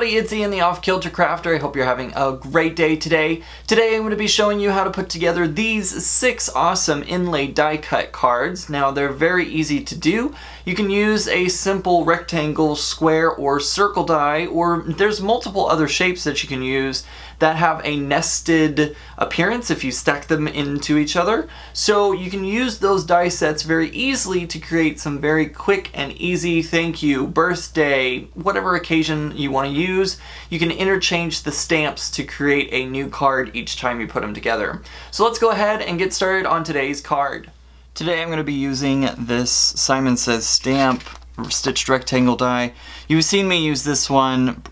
everybody, it's Ian the Off Kilter Crafter. I hope you're having a great day today. Today I'm going to be showing you how to put together these 6 awesome inlaid die cut cards. Now they're very easy to do. You can use a simple rectangle, square, or circle die, or there's multiple other shapes that you can use that have a nested appearance if you stack them into each other. So you can use those die sets very easily to create some very quick and easy thank you, birthday, whatever occasion you want to use. You can interchange the stamps to create a new card each time you put them together. So let's go ahead and get started on today's card. Today I'm going to be using this Simon Says stamp stitched rectangle die. You've seen me use this one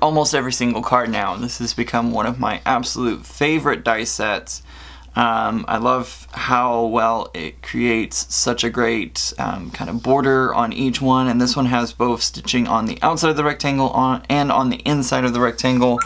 almost every single card now. This has become one of my absolute favorite die sets. I love how well it creates such a great kind of border on each one, and this one has both stitching on the outside of the rectangle and on the inside of the rectangle.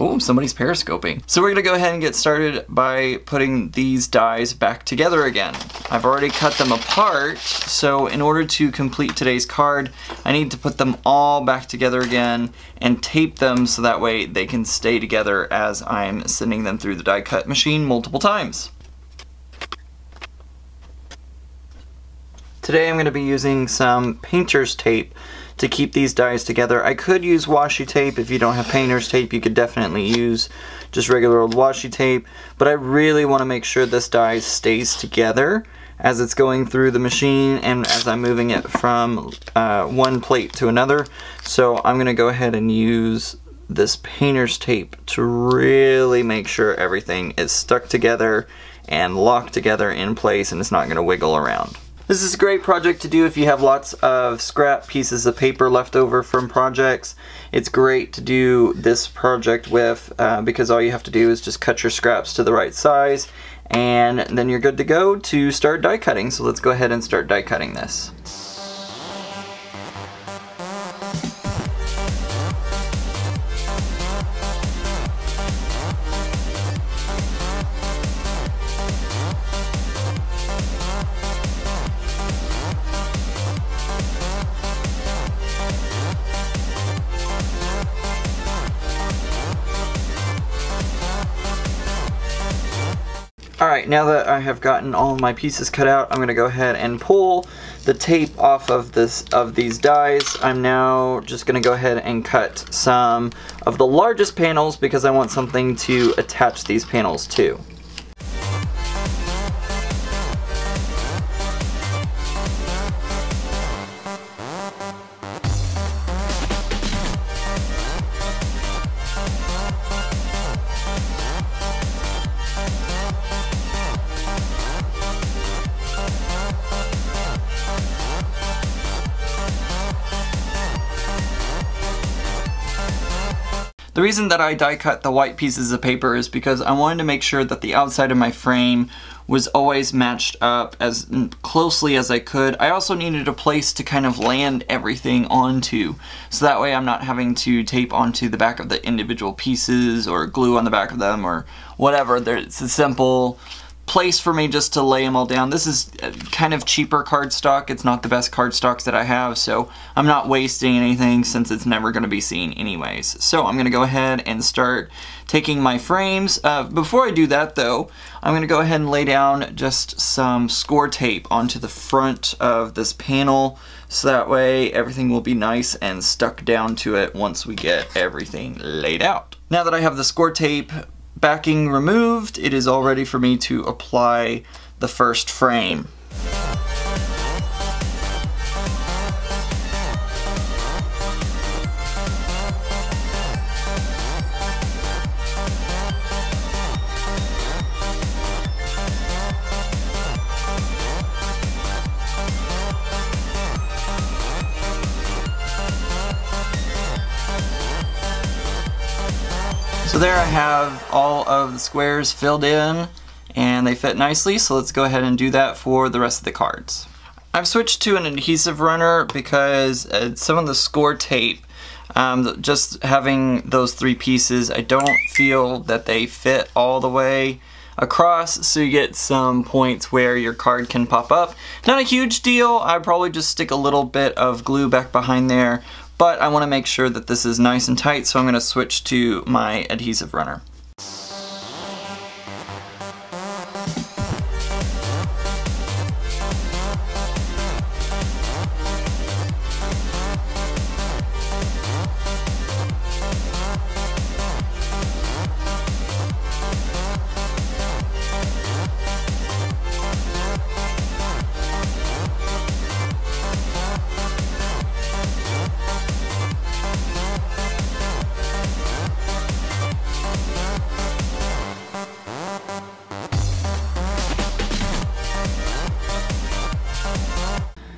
Oh, somebody's periscoping. So we're gonna go ahead and get started by putting these dies back together again. I've already cut them apart, so in order to complete today's card, I need to put them all back together again and tape them so that way they can stay together as I'm sending them through the die cut machine multiple times. Today I'm going to be using some painter's tape to keep these dies together. I could use washi tape. If you don't have painter's tape, you could definitely use just regular old washi tape, but I really want to make sure this die stays together as it's going through the machine and as I'm moving it from one plate to another. So I'm going to go ahead and use this painter's tape to really make sure everything is stuck together and locked together in place and it's not going to wiggle around. This is a great project to do if you have lots of scrap pieces of paper left over from projects. It's great to do this project with because all you have to do is just cut your scraps to the right size and then you're good to go to start die cutting. So let's go ahead and start die cutting this. Alright, now that I have gotten all of my pieces cut out, I'm going to go ahead and pull the tape off of these dies. I'm now just going to go ahead and cut some of the largest panels because I want something to attach these panels to. The reason that I die cut the white pieces of paper is because I wanted to make sure that the outside of my frame was always matched up as closely as I could. I also needed a place to kind of land everything onto, so that way I'm not having to tape onto the back of the individual pieces or glue on the back of them or whatever. It's a simple place for me just to lay them all down. This is kind of cheaper cardstock. It's not the best cardstock that I have, so I'm not wasting anything since it's never going to be seen anyways. So I'm going to go ahead and start taking my frames. Before I do that though, I'm going to go ahead and lay down just some score tape onto the front of this panel so that way everything will be nice and stuck down to it once we get everything laid out. Now that I have the score tape backing removed, it is all ready for me to apply the first frame. So there I have all of the squares filled in and they fit nicely, so let's go ahead and do that for the rest of the cards. I've switched to an adhesive runner because some of the score tape, just having those 3 pieces, I don't feel that they fit all the way across, so you get some points where your card can pop up. Not a huge deal, I'd probably just stick a little bit of glue back behind there, but I want to make sure that this is nice and tight, so I'm going to switch to my adhesive runner.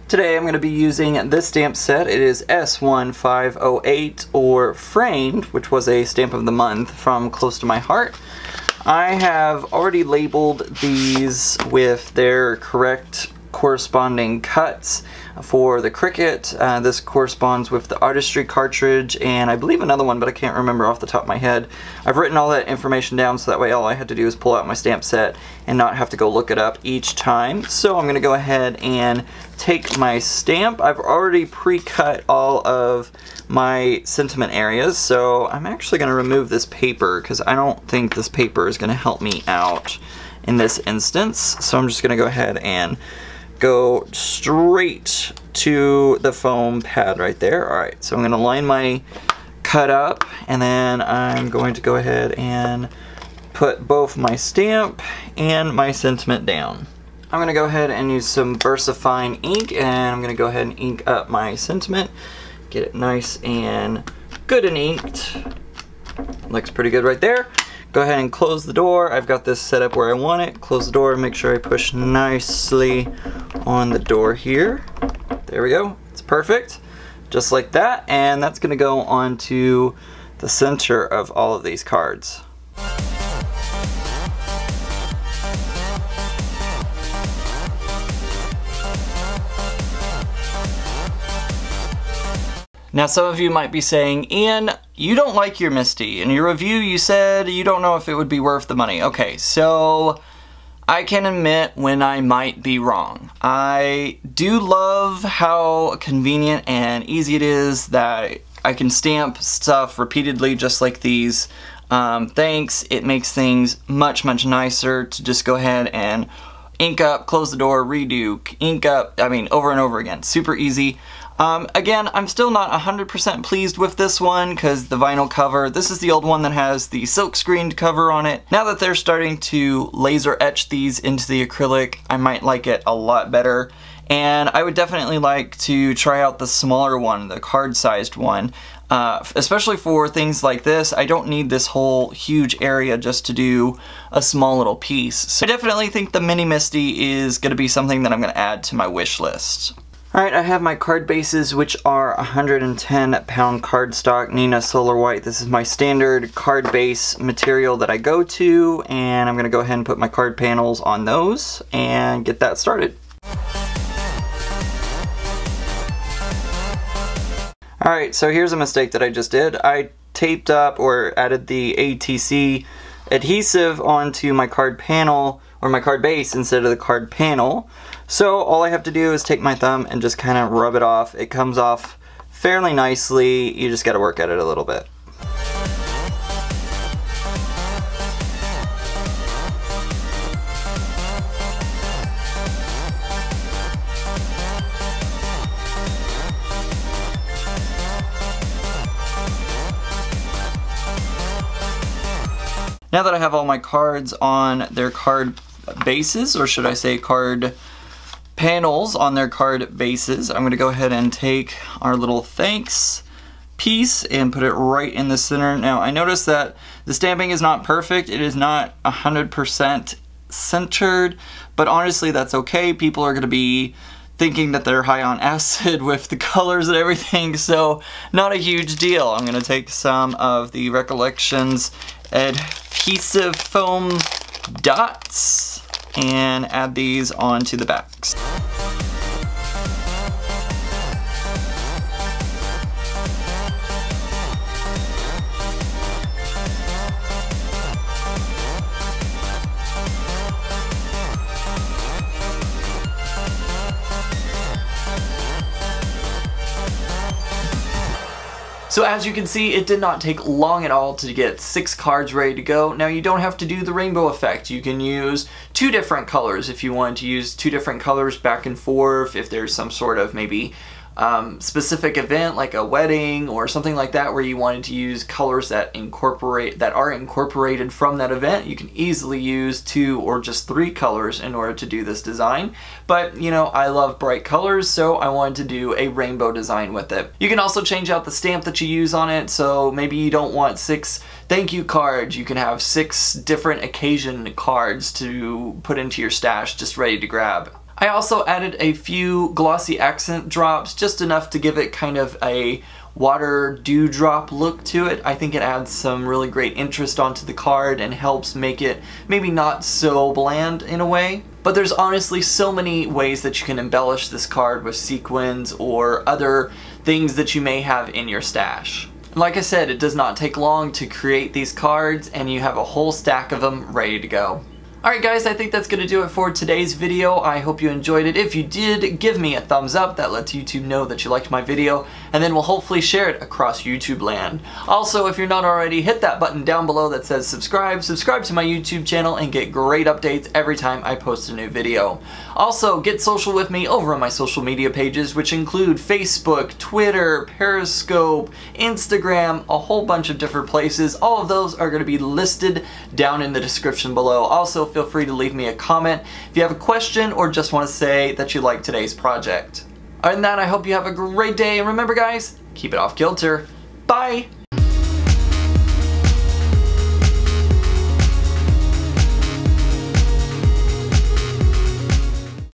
Today I'm going to be using this stamp set. It is S1508, or Framed, which was a stamp of the month from Close to My Heart. I have already labeled these with their correct corresponding cuts for the Cricut. This corresponds with the Artistry cartridge, and I believe another one, but I can't remember off the top of my head. I've written all that information down so that way all I had to do is pull out my stamp set and not have to go look it up each time. So I'm going to go ahead and take my stamp. I've already pre-cut all of my sentiment areas, so I'm actually going to remove this paper because I don't think this paper is going to help me out in this instance. So I'm just going to go ahead and go straight to the foam pad right there. Alright, so I'm going to line my cut up, and then I'm going to go ahead and put both my stamp and my sentiment down. I'm going to go ahead and use some VersaFine ink, and I'm going to go ahead and ink up my sentiment. Get it nice and good and inked. Looks pretty good right there. Go ahead and close the door. I've got this set up where I want it. Close the door and make sure I push nicely on the door here. There we go. It's perfect. Just like that. And that's going to go onto the center of all of these cards. Now some of you might be saying, Ian, you don't like your Misty. In your review you said you don't know if it would be worth the money. Okay, so I can admit when I might be wrong. I do love how convenient and easy it is that I can stamp stuff repeatedly just like these. Thanks, it makes things much nicer to just go ahead and ink up, close the door, redo, ink up, I mean over and over again. Super easy. Again, I'm still not 100% pleased with this one because the vinyl cover, this is the old one that has the silk screened cover on it. Now that they're starting to laser etch these into the acrylic, I might like it a lot better. And I would definitely like to try out the smaller one, the card-sized one. Especially for things like this, I don't need this whole huge area just to do a small little piece. So I definitely think the Mini Misty is going to be something that I'm going to add to my wish list. Alright, I have my card bases, which are 110 pound cardstock Nina Solar White. This is my standard card base material that I go to, and I'm going to go ahead and put my card panels on those and get that started. Alright, so here's a mistake that I just did. I taped up or added the ATC adhesive onto my card panel, or my card base instead of the card panel. So all I have to do is take my thumb and just kind of rub it off. It comes off fairly nicely. You just got to work at it a little bit. Now that I have all my cards on their card bases, or should I say card panels on their card bases, I'm going to go ahead and take our little thanks piece and put it right in the center. Now I noticed that the stamping is not perfect. It is not 100% centered, but honestly that's okay. People are going to be thinking that they're high on acid with the colors and everything, so not a huge deal. I'm going to take some of the Recollections adhesive foam dots and add these onto the backs. So as you can see, it did not take long at all to get 6 cards ready to go. Now you don't have to do the rainbow effect. You can use 2 different colors if you want to use 2 different colors back and forth, if there's some sort of maybe specific event like a wedding or something like that where you wanted to use colors that are incorporated from that event. You can easily use 2 or just 3 colors in order to do this design. But you know, I love bright colors, so I wanted to do a rainbow design with it. You can also change out the stamp that you use on it, so maybe you don't want 6 thank you cards. You can have 6 different occasion cards to put into your stash just ready to grab. I also added a few glossy accent drops, just enough to give it kind of a water dewdrop look to it. I think it adds some really great interest onto the card and helps make it maybe not so bland in a way. But there's honestly so many ways that you can embellish this card with sequins or other things that you may have in your stash. Like I said, it does not take long to create these cards, and you have a whole stack of them ready to go. Alright guys, I think that's going to do it for today's video. I hope you enjoyed it. If you did, give me a thumbs up. That lets YouTube know that you liked my video, and then we'll hopefully share it across YouTube land. Also, if you're not already, hit that button down below that says subscribe. Subscribe to my YouTube channel and get great updates every time I post a new video. Also, get social with me over on my social media pages, which include Facebook, Twitter, Periscope, Instagram, a whole bunch of different places. All of those are going to be listed down in the description below. Also, feel free to leave me a comment if you have a question or just want to say that you like today's project. Other than that, I hope you have a great day, and remember guys, keep it off kilter. Bye!